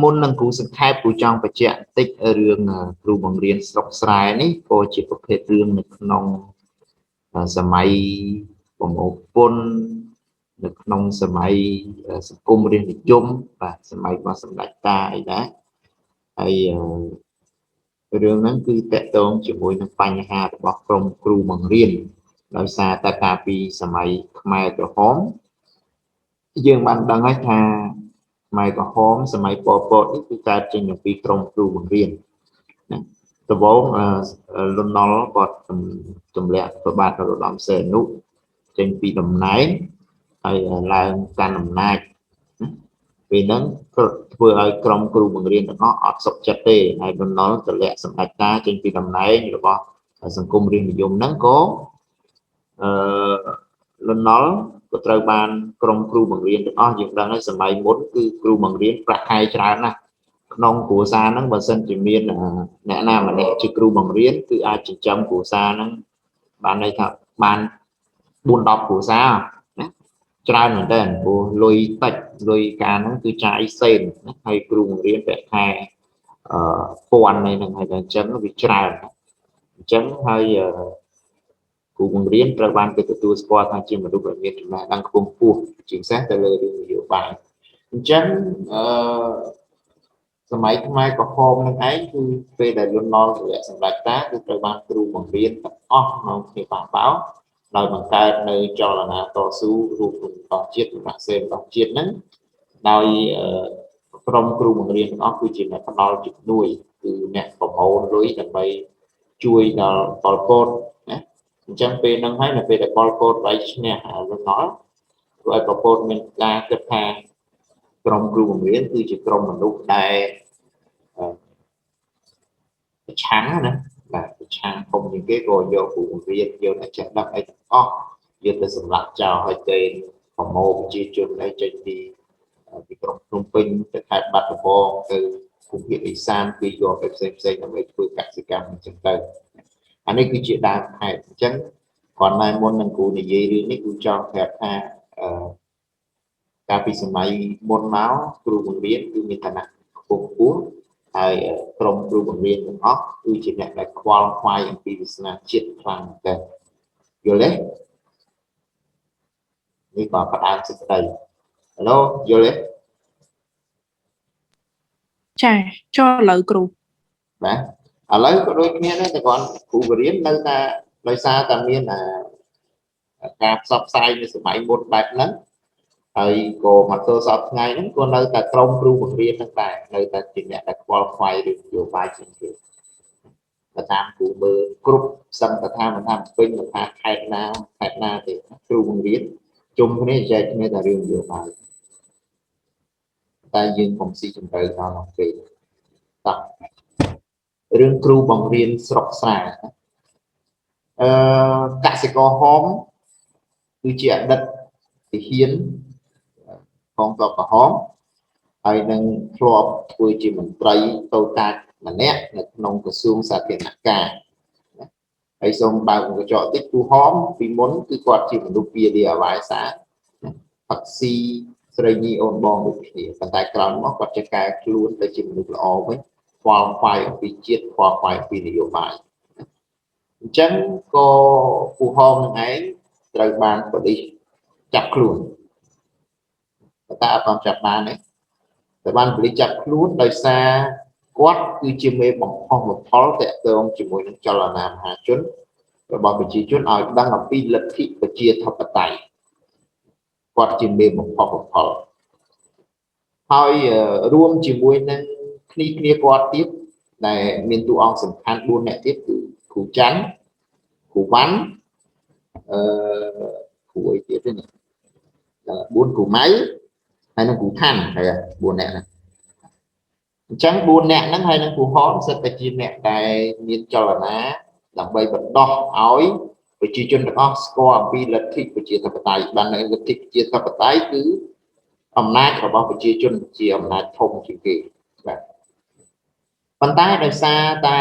មុននឹងគ្រូសង្ខេបគ្រូចង់បញ្ជាក់បន្តិចរឿងគ្រូបង្រៀនស្រុកស្រែនេះក៏ជាប្រភេទរឿងនៅក្នុងសម័យប្រមូលពន្ធនៅក្នុងសម័យសង្គមរាស្ត្រនិយមបាទសម័យរបស់សម្ដេចតាអីដែរហើយរឿងហ្នឹងគឺតកតងជាមួយនឹងបញ្ហារបស់ក្រុមគ្រូបង្រៀនដោយសារតែកាលពីសម័យខ្មែរក្រហមយើងបានដឹងហើយថាសម័យក្រហមសម័យប៉ុលពតនេះគឺកើតចេញពីក្រុមគ្រូបង្រៀនណាដំបូងលន់នល់គាត់ទម្លាក់ប្របាទនរោត្តមសីហនុចេញពីតំណែងហើយឡើងកាន់អំណាចពេលហ្នឹងធ្វើឲ្យក្រុមគ្រូបង្រៀនទាំងអស់អត់សុខចិត្តទេហើយលន់នល់ទម្លាក់សម្ដេចតាចេញពីតំណែងរបស់សង្គមរាស្ត្រនិយមហ្នឹងក៏លន់នល់ក៏ត្រូវបានក្រុមគ្រូបង្រៀនទាំងអស់យើងដឹងហើយសម័យមុនគឺគ្រូបង្រៀនប្រាក់ខែច្រើនណាស់ក្នុងគ្រួសារហ្នឹងបើសិនជាមានអ្នកណាម្នាក់ជាគ្រូបង្រៀនគឺអាចចិញ្ចឹមគ្រួសារហ្នឹងបានន័យថាបាន4-10គ្រួសារណាច្រើនមែនតើព្រោះលុយតិចលុយការហ្នឹងគឺចាយសេនណាហើយគ្រូបង្រៀនប្រាក់ខែពាន់នៃហ្នឹងហើយតែអញ្ចឹងវាច្រើនអញ្ចឹងហើយគ្រូបង្រៀនត្រូវបានគេទទួលស្គាល់ថាជាមនុស្សដែលមានចំណេះដឹងខ្ពង់ខ្ពស់ជាពិសេសទៅលើរឿងនយោបាយអញ្ចឹងសម័យខ្មែរក្រហមនឹងឯងគឺពេលដែលលន់នល់ទម្លាក់សម្ដេចតាគឺត្រូវបានគ្រូបង្រៀនទាំងអស់ក្នុងគ្នាបោកដោយបង្កើតនៅចលនាតស៊ូរូបរបស់ជាតិរបស់សេនរបស់ជាតិហ្នឹងដោយក្រុមគ្រូបង្រៀនទាំងអស់គឺជាអ្នកផ្ដល់ជំនួយគឺអ្នកប្រមូលលុយដើម្បីជួយដល់ប៉ុលពតណាអញ្ចឹងពេលហ្នឹងហើយនៅពេលដែលប៉ុលពតវាយឈ្នះលន់នល់ធ្វើឲ្យប៉ុលពតមានការគិតថាក្រុមគ្រូបង្រៀនគឺជាក្រុមមនុស្សដែលប្រឆាំងណាបាទប្រឆាំងធំជាងគេក៏យកគ្រូបង្រៀនយកអ្នកចេះដឹងអីទាំងអស់យកទៅសម្រាប់ចោលឲ្យទៅប្រមូលប្រជាជនឲ្យចេញពីក្រុងភ្នំពេញទៅខេត្តបាត់ដំបងទៅភូមិភាគឦសានគឺយកទៅផ្សេងដើម្បីធ្វើកសិកម្មអញ្ចឹងទៅអានេះគឺជាដើមហេតុអញ្ចឹងគាត់ណែមុននឹងគ្រូនិយាយរឿងនេះគឺចង់ប្រាប់ថាកាលពីសម័យមុនមកគ្រូបង្រៀនគឺមានឋានៈខ្ពង់ខ្ពស់ហើយក្រុមគ្រូបង្រៀនទាំងអស់គឺជាអ្នកដែលខ្វល់ខ្វាយអំពីវាសនាជាតិខ្លាំងតែយល់ទេនេះក៏ផ្ដើមសេចក្តីហឡូយល់ទេចាចូលឥឡូវគ្រូបាទឥឡូវក៏ដូចគ្នាដែរតែគាត់គ្រូបង្រៀននៅតែដោយសារតែមានការផ្សព្វផ្សាយនៅសម័យមុនបែបហ្នឹងហើយក៏មកទល់សប្តាហ៍ថ្ងៃហ្នឹងក៏នៅតែក្រុមគ្រូបង្រៀនហ្នឹងដែរនៅតែជាអ្នកដែលខ្វល់ខ្វាយរឿងនយោបាយជាងគេបើតាមគ្រូមើលគ្រប់សង្កថាមិនថាពេញមិនថាខេត្តណាទេគ្រូបង្រៀនជុំគ្នាចែកគ្នាតែរឿងនយោបាយតែយើងកុំស៊ីជម្រៅដល់នោះពេកតោះរឿងគ្រូបង្រៀនស្រុកស្រែកសិករហមគឺជាអតីតទាហានកងទ័ពក្រហមហើយនឹងធ្លាប់ធ្វើជាមន្ត្រីតូចតាចម្នាក់នៅក្នុងក្រសួងសាធារណការហើយសូមបើកកញ្ចក់តិចគូហមពីមុនគឺគាត់ជាមនុស្សពីរាអវាយសាផឹកស៊ីស្រីញីអូនបងដូចគ្នាប៉ុន្តែក្រោយមកគាត់ចេះកែខ្លួនទៅជាមនុស្សល្អវិញខ្វល់ខ្វាយអំពីជាតិខ្វល់ខ្វាយអំពីនយោបាយអញ្ចឹងក៏គូហមនឹងឯងត្រូវបានប៉ូលីសចាប់ខ្លួនតែអត់បានចាប់បានទេតែបានប៉ូលីសចាប់ខ្លួនដោយសារគាត់គឺជាមេបំផុសបំផុលតាក់ទងជាមួយនឹងចលនាមហាជនរបស់ប្រជាជនឲ្យដឹងអំពីលទ្ធិប្រជាធិបតេយ្យគាត់ជាមេបំផុសបំផុលហើយរួមជាមួយនឹងគ្នាគាត់ទៀតដែលមានតួអង្គសំខាន់4នាក់ទៀតគឺគ្រូច័ន្ទគ្រូវ៉ាន់គ្រូអីទៀតទេនេះ4គ្រូម៉ៅហើយនឹងគ្រូឋានហើយ4នាក់ហ្នឹងអញ្ចឹង4នាក់ហ្នឹងហើយនឹងគ្រូហនសិតតែជាអ្នកដែលមានចលនាដើម្បីបណ្ដោះឲ្យប្រជាជនទាំងអស់ស្គាល់អំពីលទ្ធិប្រជាធិបតេយ្យបាននៅលទ្ធិប្រជាធិបតេយ្យគឺអំណាចរបស់ប្រជាជនជាអំណាចធំជាងគេបាទប៉ុន្តែដោយសារតែ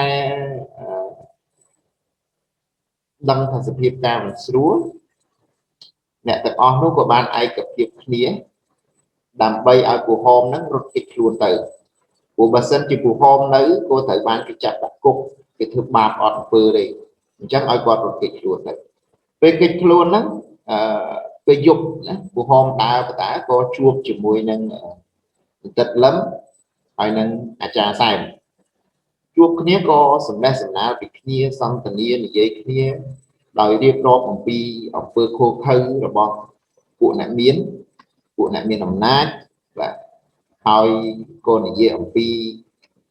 ដឹងថាសភាពការមិនស្រួលអ្នកទាំងអស់នោះក៏បានឯកភាពគ្នា ដើម្បីឲ្យគូហមហ្នឹងរត់គេចខ្លួនទៅព្រោះបើសិនជាគូហមនៅក៏ត្រូវបានគេចាប់ដាក់គុកគេធ្វើបាបអត់អំពើទេអញ្ចឹងឲ្យគាត់រត់គេចខ្លួនទៅពេលគេចខ្លួនហ្នឹងពេលយប់ណាគូហមដើរបតាក៏ជួបជាមួយនឹងទឹកលឹមហើយនឹងអាចារ្យសែមជួបគ្នាក៏សម្ដែងសម្ដាលពីគ្នាសន្ទនានិយាយគ្នាដោយរៀបរាប់អំពីអំពើខុសខើរបស់ពួកអ្នកមានអំណាចបាទហើយក៏និយាយអំពី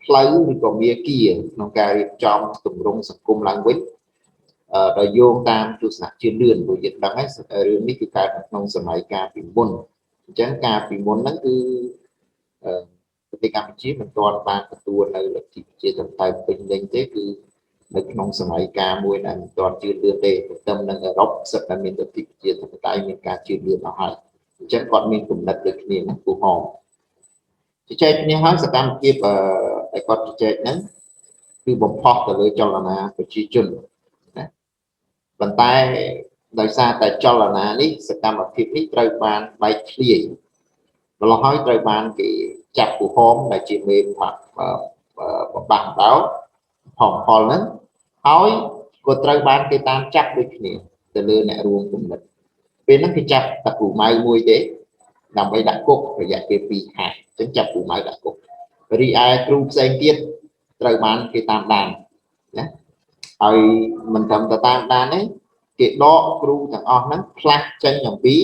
ផ្លូវឬក៏មាគ៌ាក្នុងការរៀបចំទម្រង់សង្គមឡើងវិញដោយយោងតាមទស្សនៈជឿនលឿនព្រោះយើងដឹងហើយរឿងនេះគឺកើតក្នុងសម័យកាលពីមុនអញ្ចឹងកាលពីមុនហ្នឹងគឺប្រទេសកម្ពុជាមិនទាន់បានទទួលនៅលទ្ធិប្រជាធិបតេយ្យពេញលេញទេគឺនៅក្នុងសម័យកាលមួយដែលមិនទាន់ជឿនលឿនទេទន្ទឹមនឹងអឺរ៉ុបសិតតែមានលទ្ធិប្រជាធិបតេយ្យមានការជឿនលឿនអស់ហើយអញ្ចឹងគាត់មានគំនិតដូចគ្នាណាគូហមជជែកគ្នាហើយសកម្មភាពដែលគាត់ជជែកហ្នឹងគឺបំផុសទៅលើចលនាប្រជាជនណាប៉ុន្តែដោយសារតែចលនានេះសកម្មភាពនេះត្រូវបានបែកធ្លាយម្ល៉េះហើយត្រូវបានគេចាប់គូហមដែលជាមេបបាក់ដោផងផលហ្នឹងហើយក៏ត្រូវបានគេតាមចាប់ដូចគ្នាទៅលើអ្នករួមគំនិតពេលហ្នឹងគេចាប់តាគ្រូម៉ៅមួយទេដើម្បីដាក់គុករយៈពេល2ខែអញ្ចឹងចាប់គ្រូម៉ៅដាក់គុករីឯគ្រូផ្សេងទៀតត្រូវបានគេតាមដានណាហើយមិនត្រឹមតែតាមដានទេគេដកគ្រូទាំងអស់ហ្នឹងផ្លាស់ចេញអំពី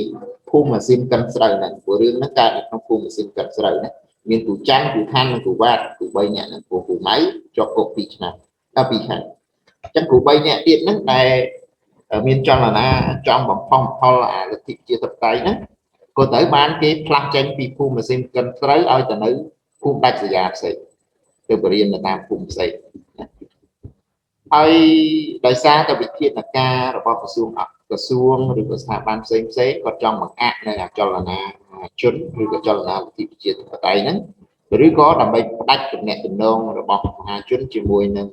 ភូមិម៉ាស៊ីនកិនស្រូវហ្នឹងព្រោះរឿងហ្នឹងកើតនៅក្នុងភូមិម៉ាស៊ីនកិនស្រូវណាមានគ្រូច័ន្ទគ្រូឋាននិងគ្រូវ៉ាតគ្រូ3នាក់ហ្នឹងគ្រូម៉ៅជាប់គុក2ឆ្នាំដល់2ខែអញ្ចឹងគ្រូ3នាក់ទៀតហ្នឹងដែលមានចលនាចង់បំផុសផលអាលទ្ធិប្រជាធិបតេយ្យហ្នឹងក៏ត្រូវបានគេផ្លាស់ចេញពីភូមិម៉ាស៊ីនកិនស្រូវឲ្យទៅនៅភូមិដាច់ស្រយាលផ្សេងទៅបរៀននៅតាមភូមិផ្សេងហើយដោយសារតែវិធានការរបស់ក្រសួងឬក៏ស្ថាប័នផ្សេងគាត់ចង់បង្អាក់នៅចលនាជនឬក៏ចលនាលទ្ធិប្រជាធិបតេយ្យហ្នឹងឬក៏ដើម្បីផ្ដាច់ទំនាក់ទំនងរបស់មហាជនជាមួយនឹង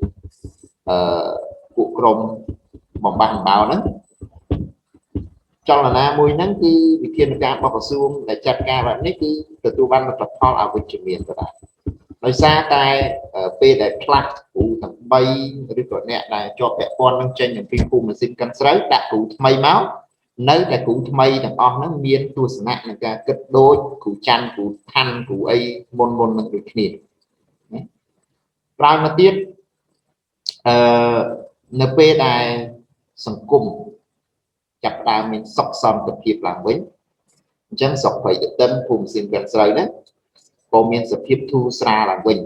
ពួកក្រុមបំបះបំបោហ្នឹងចលនាមួយហ្នឹងគឺវិធានការរបស់ក្រសួងដែលចាត់ការបែបនេះគឺទទួលបានលទ្ធផលអវិជ្ជមានទៅដែរដោយសារតែពេលដែលផ្លាស់គ្រូទាំង3ឬក៏អ្នកដែលជាប់ពាក់ព័ន្ធនឹងចេញអំពីភូមិម៉ាស៊ីនកិនស្រូវដាក់គ្រូថ្មីមកនៅតែគ្រូថ្មីទាំងអស់ហ្នឹងមានទស្សនៈនៃការគិតដូចគ្រូច័ន្ទគ្រូឋានគ្រូអីមុននឹងដូចគ្នាក្រោយមកទៀតនៅពេលដែលសង្គមចាប់ផ្ដើមមានសុខសន្តិភាពឡើងវិញអញ្ចឹងសុខភ័យទិនភូមិម៉ាស៊ីនកិនស្រូវហ្នឹងក៏មានសភាពធូរស្រាលឡើងវិញ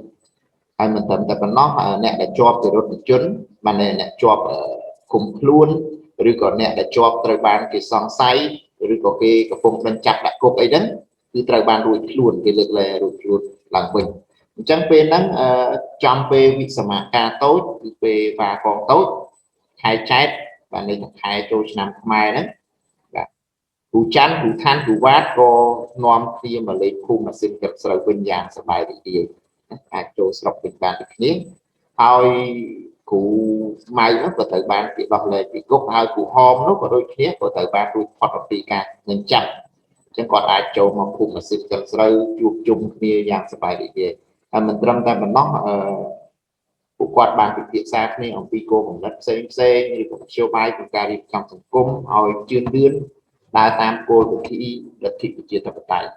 ហើយមិនត្រឹមតែប៉ុណ្ណោះអ្នកដែលជាប់ទៅរថជនបានអ្នកជាប់ឃុំខ្លួនឬក៏អ្នកដែលជាប់ត្រូវបានគេសង្ស័យឬក៏គេកំពុងដេញចាប់ដាក់គុកអីហ្នឹងគឺត្រូវបានរួចខ្លួនគេលើកលែងរួចខ្លួនឡើងវិញអញ្ចឹងពេលហ្នឹងចំពេលវិសមការតូចគឺពេលវាកងតូចខែចែកបាននៅខែចូលឆ្នាំខ្មែរហ្នឹងបាទគ្រូច័ន្ទគ្រូឋានគ្រូវ៉ាតក៏នាំគ្នាមកលេងភូមិម៉ាស៊ីនកិនស្រូវវិញយ៉ាងសប្បាយរីករាយអាចចូលស្រុកវិញបានដូចគ្នាហើយគ្រូម៉ៅនោះក៏ត្រូវបានគេដោះលែងពីគុកហើយគ្រូហមនោះក៏ដូចគ្នាក៏ត្រូវបានរួចផុតអំពីការនឹងចាប់អញ្ចឹងគាត់អាចចូលមកភូមិម៉ាស៊ីនកិនស្រូវជួបជុំគ្នាយ៉ាងសប្បាយរីករាយហើយមិនត្រឹមតែប៉ុណ្ណោះពួកគាត់បានពិភាក្សាគ្នាអំពីគោលបំណិតផ្សេងឬក៏មធ្យោបាយក្នុងការរៀបចំសង្គមឲ្យជឿនលឿនដើរតាមគោលវិធីលទ្ធិប្រជាធិបតេយ្យ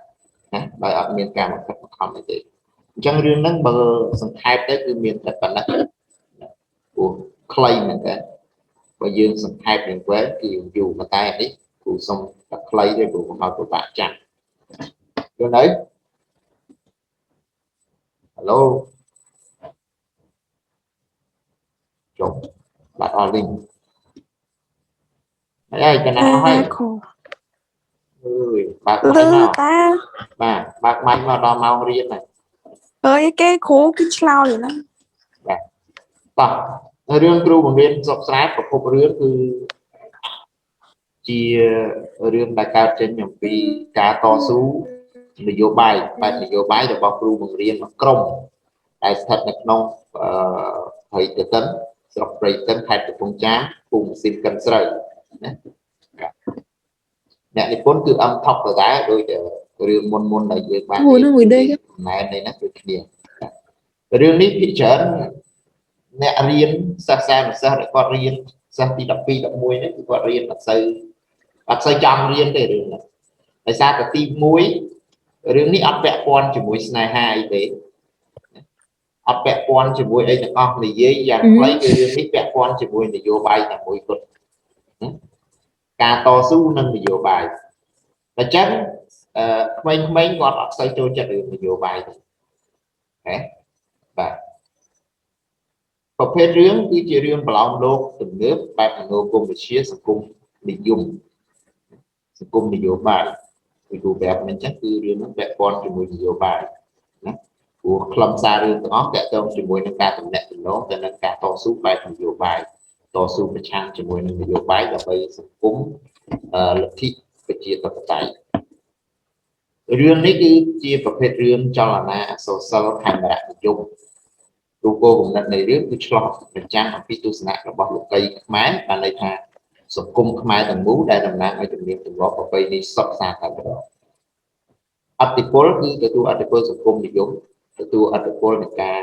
ណាដោយអត់មានការបង្ខិតបង្ខំទេអញ្ចឹងរឿងហ្នឹងបើសង្ខេបទៅគឺមានតែប៉ុណ្ណឹងព្រោះខ្លីមែនតើបើយើងសង្ខេបយ៉ាងវែងគឺយូរប៉ុន្តែនេះគ្រូសុំតែខ្លីទេព្រោះកុំឲ្យពិបាកចាំយល់ទេហៅឡូចុះបាត់អស់លីងហើយកណាហើយគ្រូអើយបើកម៉ៃមកតាបាទបើកម៉ៃមកដល់ម៉ោងរៀនហើយអើយគេគ្រូគឺឆ្លោយណាបាទតោះរឿងគ្រូបង្រៀនសុខស្រាយប្រភពរឿងគឺជារឿងដែលកើតចេញអំពីការតស៊ូនយោបាយបែបនយោបាយរបស់គ្រូបង្រៀនមួយក្រុមដែលស្ថិតនៅក្នុងព្រៃទិនស្រុកព្រៃទិនខេត្តកំពង់ចាមភូមិម៉ាស៊ីនកិនស្រូវណាអ្នកនិពន្ធគឺអំថប់ដដែលដោយ រឿងមុនដែលយើងបាន Ủa nó người đây chứ. ណែនេះណាគឺគ្នារឿងនេះពិចារណាអ្នករៀនសិស្សដែលគាត់រៀនសិស្សទី12 11នេះគឺគាត់រៀនអត់សូវចង់រៀនទេរឿងនេះដោយសារតែទី1រឿងនេះអត់ពាក់ព័ន្ធជាមួយស្នេហាអីទេអត់ពាក់ព័ន្ធជាមួយអីទាំងអស់និយាយយ៉ាងខ្លីគឺរឿងនេះពាក់ព័ន្ធជាមួយនយោបាយតែមួយគត់ការតស៊ូនឹងនយោបាយអញ្ចឹងក្មេងៗគាត់អត់សូវចូលចិត្តរឿងនយោបាយទេហ៎បាទប្រភេទរឿងគឺជារឿងប្រឡោមលោកទំនើបបែបមនោគមវិជ្ជាសង្គមនិយមសង្គមនយោបាយពីរូបបែបនេះចឹងគឺរឿងនោះពាក់ព័ន្ធជាមួយនយោបាយណាព្រោះខ្លឹមសាររឿងទាំងអស់ទាក់ទងជាមួយនឹងការទំនាក់ទំនងទៅនឹងការតស៊ូបែបនយោបាយតស៊ូប្រឆាំងជាមួយនឹងនយោបាយដើម្បីសង្គមលទ្ធិប្រជាធិបតេយ្យរឿងនេះគឺជាប្រភេទរឿងចលនាអក្សរសិល្ប៍ខេមរនិយមរូបគោលគំនិតនៃរឿងគឺឆ្លោះបញ្ចាំងអំពីទស្សនៈរបស់លោកីខ្មែរបានន័យថាសង្គមខ្មែរទាំងមូលដែលតំណាងឲ្យជំនាញទម្លាប់ប្រពៃណីសុខសាន្តតែម្ដងអតិពលគឺទទួលអតិពលសង្គមនិយមទទួលអតិពលនៃការ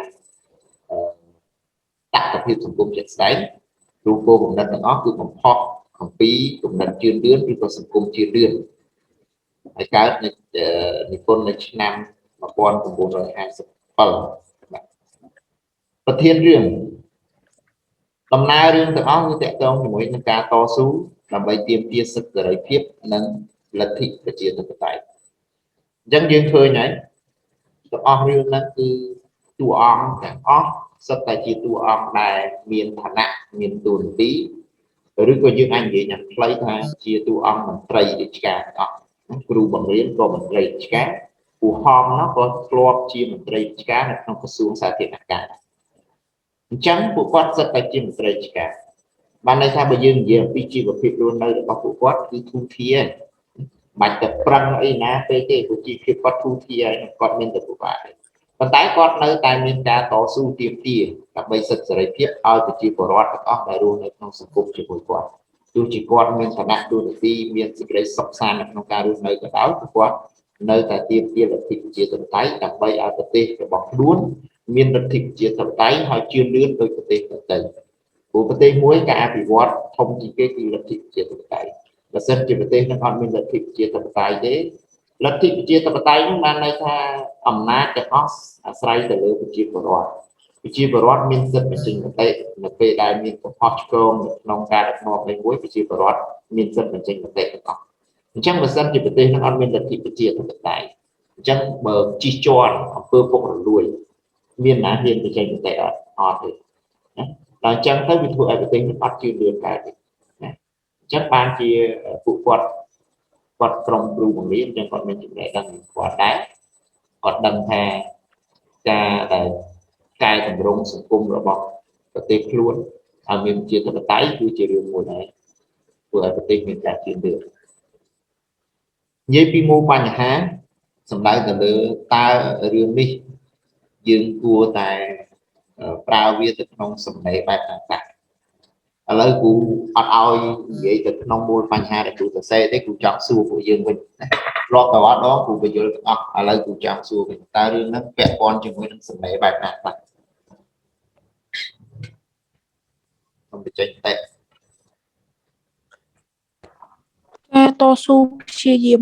តក្កភាពសង្គមជាក់ស្ដែងរូបគោលគំនិតទាំងអស់គឺបំផុសអំពីគំនិតជឿនលឿនឬក៏សង្គមជឿនលឿនហើយកើតនិពន្ធនៅឆ្នាំ1957ប្រធានរឿងដំណើររឿងទាំងអស់គឺតាក់ទងជាមួយនឹងការតស៊ូដើម្បីទាមទារសិទ្ធិសេរីភាពនិងលទ្ធិប្រជាធិបតេយ្យអញ្ចឹងយើងឃើញហើយទាំងអស់រឿងហ្នឹងគឺតួអង្គទាំងអស់សុទ្ធតែជាតួអង្គដែលមានឋានៈមានតួនាទីឬក៏យើងអាចនិយាយយ៉ាងខ្លីថាជាតួអង្គមន្ត្រីរាជការទាំងអស់គ្រូបង្រៀនក៏មន្ត្រីរាជការឧហមនោះក៏ធ្លាប់ជាមន្ត្រីរាជការនៅក្នុងក្រសួងសាធារណការអញ្ចឹងពួកគាត់សិតតែជាមន្ត្រីរាជការបានន័យថាបើយើងនិយាយអំពីជីវភាពរស់នៅរបស់ពួកគាត់គឺធូរធារបាច់តែប្រឹងអីណាពេកទេព្រោះជីវភាពគាត់ធូរធារហើយគាត់មានតែពិបាកប៉ុន្តែគាត់នៅតែមានការតស៊ូទាមទារដើម្បីសិទ្ធិសេរីភាពឲ្យប្រជាពលរដ្ឋទាំងអស់ដែលរស់នៅក្នុងសង្គមជាមួយគាត់ទោះជាគាត់មានឋានៈទូនាទីមានសេចក្តីសុខសាន្តនៅក្នុងការរស់នៅក៏ដោយគាត់នៅតែទាមទារលទ្ធិប្រជាធិបតេយ្យដើម្បីឲ្យប្រទេសរបស់ខ្លួនមានលទ្ធិប្រជាធិបតេយ្យហើយជឿនលឿនដោយប្រទេសដទៃព្រោះប្រទេសមួយការអភិវឌ្ឍធំជាងគេគឺលទ្ធិប្រជាធិបតេយ្យបើសិនជាប្រទេសនឹងអត់មានលទ្ធិប្រជាធិបតេយ្យទេលទ្ធិប្រជាធិបតេយ្យនោះបានន័យថាអំណាចទាំងអស់អាស្រ័យទៅលើប្រជាពលរដ្ឋមានសិទ្ធិបញ្ចេញមតិនៅពេលដែលមានកំហុសឆ្គងនៅក្នុងការដឹកនាំនៃមួយប្រជាពលរដ្ឋមានសិទ្ធិបញ្ចេញមតិទាំងអស់អញ្ចឹងបើសិនជាប្រទេសនឹងអត់មានលទ្ធិប្រជាធិបតេយ្យអញ្ចឹងបើជិះជាន់អំពើពុករលួយមានណាហ៊ានបញ្ចេញមតិអត់ទេណាដល់អញ្ចឹងទៅវាធ្វើឲ្យប្រទេសនេះអត់ជឿនលឿនកើតទេណាអញ្ចឹងបានជាពួកគាត់ក្រុមគ្រូបង្រៀនអញ្ចឹងគាត់មានចំណេះដឹងគាត់ដែរគាត់ដឹងថាការដែលកែតម្រង់សង្គមរបស់ប្រទេសខ្លួនឲ្យមានជាធិបតេយ្យគឺជារឿងមួយដែរធ្វើឲ្យប្រទេសមានការជឿនលឿននិយាយពីមូលបញ្ហាសម្ដៅទៅលើតើរឿងនេះយើងគួរតែប្រើវាទៅក្នុងសម្ដីបែបណាខ្លះឥឡូវគ្រូអត់ឲ្យនិយាយទៅក្នុងមូលបញ្ហាដែលគ្រូសរសេរទេគ្រូចង់សួរពួកយើងវិញណាលោកតើអត់ដល់គ្រូបញ្យល់ទាំងអស់ឥឡូវគ្រូចង់សួរវិញតើរឿងហ្នឹងពាក់ព័ន្ធជាមួយនឹងសម្ដីបែបណាខ្លះខ្ញុំបញ្ចេញតែ Cha to su chia diêm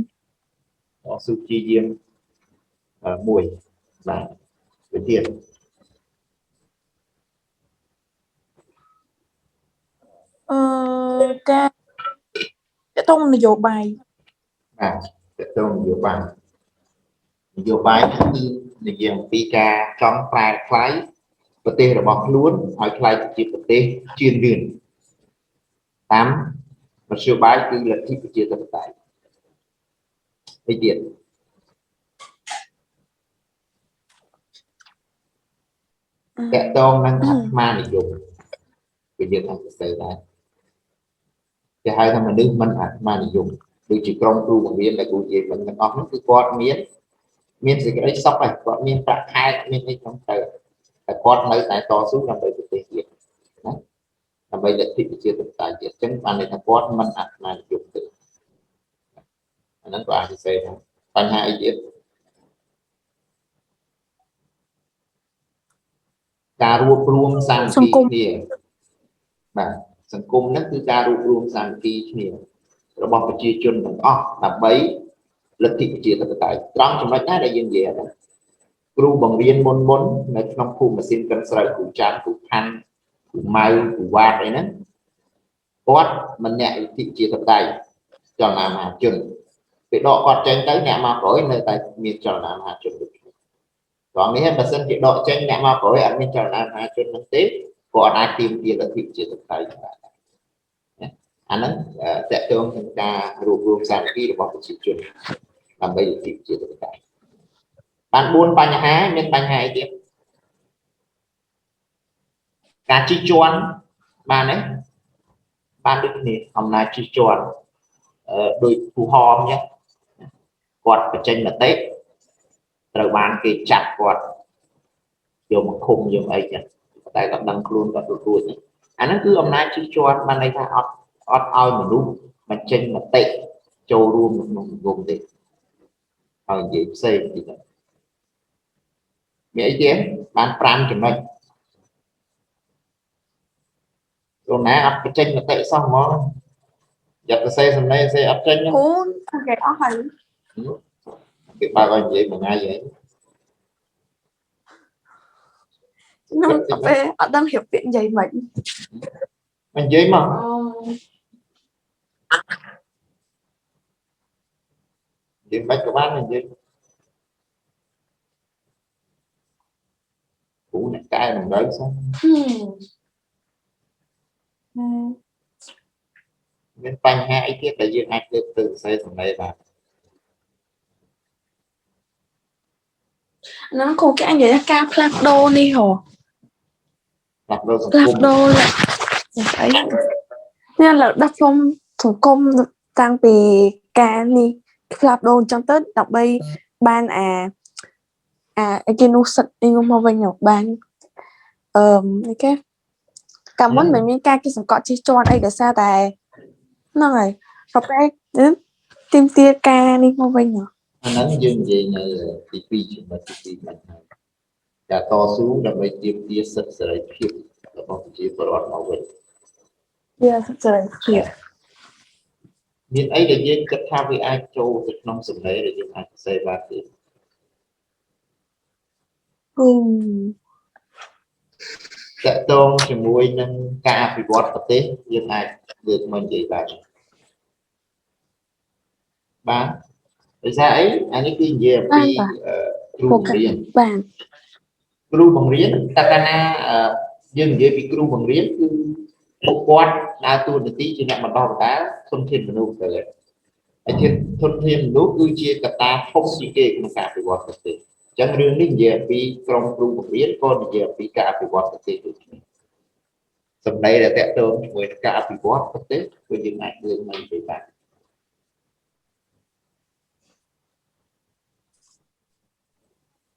តស៊ូព្យាយាមមួយបាទវិធាន Cha sẽ thông là dỗ bài បាទតើតើនយោបាយគឺនិយាយអំពីការចង់ប្រែក្លាយប្រទេសរបស់ខ្លួនឲ្យក្លាយជាប្រទេសជឿនលឿនតាមមធ្យោបាយគឺលទ្ធិប្រជាធិបតេយ្យឯទៀតតកតងនឹងអាត្មានិយមគឺយើងអាចសរសេរដែរគេហៅថាមនុស្សមិនអាត្មានិយមដូចជាក្រុមគ្រូបង្រៀនដែលគ្រូនិយាយមិនទាំងអស់នោះគឺគាត់មានសេចក្តីសុខហើយគាត់មានប្រាក់ខែមានអីក្នុងទៅតែគាត់នៅតែតស៊ូដើម្បីប្រទេសជាតិណាដើម្បីលទ្ធិប្រជាធិបតេយ្យទៀតអញ្ចឹងបានន័យថាគាត់មិនអាត្មានិយមទេអាហ្នឹងក៏អាចសរសេរដែរ បញ្ហាអីទៀតការរួបរวมសាមគ្គីគ្នាបាទសង្គមហ្នឹងគឺការរួបរวมសាមគ្គីគ្នារបស់ប្រជាជនទាំងអស់ដើម្បីលទ្ធិប្រជាធិបតេយ្យត្រង់ចំណុចណាដែលយើងនិយាយហ្នឹងគ្រូបង្រៀនមុននៅក្នុងភូមិម៉ាស៊ីនកិនស្រូវគ្រូចាន់គ្រូផាន់គ្រូម៉ៅគ្រូវ៉ាតអីហ្នឹងគាត់មិនអ្នកលទ្ធិប្រជាធិបតេយ្យចលនាមហាជនពេលដកគាត់ចេញទៅអ្នកមកក្រោយនៅតែមានចលនាមហាជនដូចគ្នាត្រង់នេះបើសិនជាដកចេញអ្នកមកក្រោយអត់មានចលនាមហាជននោះទេគាត់អាចទាមទារលទ្ធិប្រជាធិបតេយ្យបានអាហ្នឹងតកតងនឹងការរួបរวมសាមគ្គីរបស់ប្រជាជនដើម្បីលទ្ធិប្រជាធិបតេយ្យបាន4បញ្ហាមានបញ្ហាអីទៀតការជិះជាន់បានទេបានដូចគ្នាអំណាចជិះជាន់ដោយគូហមអញ្ចឹងគាត់បញ្ចេញមតិត្រូវបានគេចាប់គាត់យកមកឃុំយកអីចឹងតែគាត់ដឹងខ្លួនគាត់រួចអាហ្នឹងគឺអំណាចជិះជាន់បានន័យថាអត់ឲ្យមនុស្សបញ្ចេញមតិចូលរួមក្នុងសង្គមទេឲ្យនិយាយផ្សេងទៀតមានអីទៀតបាន5ចំណុចលោកណាអត់បញ្ចេញមតិសោះហ្មងយ៉ាប់ទៅសេសំណេរសេអត់ចេញហ្នឹងអូគេអស់ហើយគេបើឲ្យនិយាយមួយថ្ងៃហីខ្ញុំពេលអត់ដឹងរៀបពាក្យនិយាយមិននិយាយមកនិយាយមិនក៏បាននិយាយគូអ្នកកែមិនដឹងសោះមានបញ្ហាអីទៀតដែលយើងអាចលើកទៅសរសេរសម្ដីបានហ្នឹងគ្រូគេនិយាយថាការផ្លាស់ប្ដូរនេះហ៎ផ្លាស់ប្ដូរសង្គមផ្លាស់ប្ដូរអីនេះលើដាក់ខ្ញុំសង្គមតាំងពីការនេះផ្លាស់ប្ដូរអញ្ចឹងទៅដើម្បីបានគេនោះសិតនេះមកវិញបាននេះគេកាលមុនមិនមានការគេសង្កត់ជិះជាន់អីដោយសារតែហ្នឹងហើយក៏ពេលទីមទាការនេះមកវិញអាហ្នឹងយើងនិយាយនៅទី2ចំណុចទី2បញ្ហាការតស៊ូដើម្បីទាមទារសិទ្ធិសេរីភាពរបស់ប្រជាពលរដ្ឋមកវិញវាសិទ្ធិសេរីភាពមានអីដែលយើងគិតថាវាអាចចូលទៅក្នុងសម្លេងដែលយើងអាចសរសេរបានទេតកតងជាមួយនឹងការអភិវឌ្ឍប្រទេសយើងអាចលើកមកនិយាយបានដោយសារអីអានេះគឺនិយាយអំពីគ្រូបង្រៀនបានគ្រូបង្រៀនតើកាលណាយើងនិយាយពីគ្រូបង្រៀនគឺពួកគាត់ដើរតួនាទីជាអ្នកបណ្ដុះបណ្ដាលធនធានមនុស្សទៅហើយធនធានមនុស្សគឺជាកត្តាធំជាងគេក្នុងការអភិវឌ្ឍប្រទេសអញ្ចឹងរឿងនេះនិយាយពីក្រុមគ្រូបង្រៀនក៏និយាយពីការអភិវឌ្ឍប្រទេសដូចគ្នាសម្ដីដែលតកតងជាមួយនឹងការអភិវឌ្ឍប្រទេសគឺយើងអាចលើកមកនិយាយបាន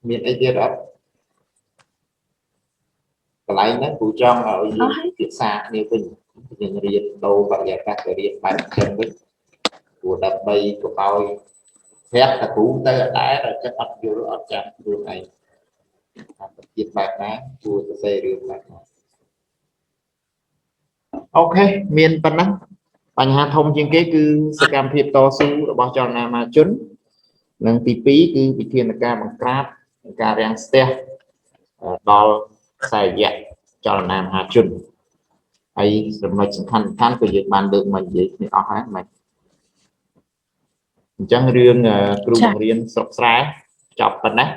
មានអីទៀតអត់កន្លែងហ្នឹងគ្រូចង់ឲ្យយើងពិសាគ្នាវិញយើងរៀនដូរបរិយាកាសទៅរៀនបែបចឹងវិញព្រោះដើម្បីកុំឲ្យប្រាប់តែគ្រូទៅអត់ដែរតែចិត្តអត់យល់អត់ចាំខ្លួនឯងថាប្រទៀតបែបណាគួរសរសេររឿងបែបណាអូខេមានប៉ុណ្ណឹងបញ្ហាធំជាងគេគឺសកម្មភាពតស៊ូរបស់ចលនាមហាជននិងទី2គឺវិធានការបង្ក្រាបការរាំងស្ទះដល់ខ្សែរយៈចលនាមហាជនហើយចំណុចសំខាន់គឺយើងបានលើកមកនិយាយគ្នាអស់ហើយមិនអញ្ចឹងរឿងគ្រូបង្រៀនស្រុកស្រែចប់ប៉ុណ្ណេះ